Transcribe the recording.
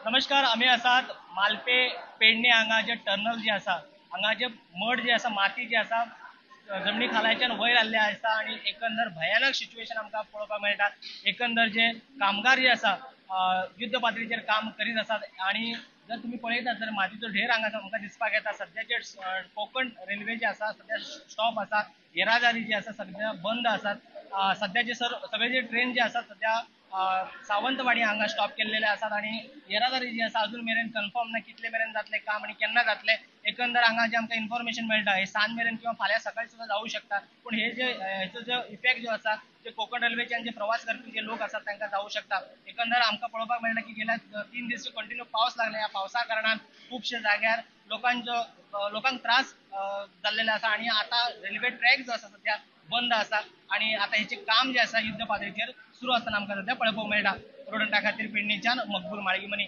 नमस्कार. आम्ही आसात मालपे पेडणे हांगा जे टर्नल जे आसा हांगा जे मड जे आसा माती जी आसा जमनी खालाच्यान वयर आल्ले आसा आणि एकंदर भयानक सिच्युएशन आमकां पळोवपाक मेळटा. एकंदर जे कामगार जे आसा युद्ध पातळीचेर काम करीत आसात आणि जर तुम्ही पळयतात जर मातीचो ढेर हांगा आमकां दिसपाक येता. सध्याचे कोकण रेल्वे जे आसा सध्या स्टॉप आसा, येरादारी जी आसा सध्या बंद आसात. सध्याचे सगळे जे ट्रेन जे आसात सध्या सावंतवाडी हांगा स्टॉप केलेले आसात आणि येरादारी जी आसा अजून मेरेन कन्फर्म ना कितले मेरेन जातले काम आणि केन्ना जातले. एकंदर हांगा जे आमकां इन्फॉर्मेशन मेळटा हे सांज मेरेन किंवा फाल्यां सकाळी सुद्धा जाऊ शकता. पण हे जे हेचो जो इफेक्ट जो आसा जे कोकण रेल्वेचे जे प्रवास करपी जे लोक आसात तांकां जाऊ शकता. एकंदर आमकां पळोवपाक मेळटा की गेल्या 3 दीस कंटिन्यू पावस लागला. या पावसा कारणान खुबशे जाग्यार लोकांक त्रास जाल्लेले आसा आणि आता रेल्वे ट्रॅक जो आसा सध्या बंद आसा आणि आता हेचे काम जे आसा युद्ध पातळीचेर सुरू असताना आमकां सध्या पळोवपाक मेळटा. रोडंटा खातीर पेडणेच्यान मकबूल माळगी मनी.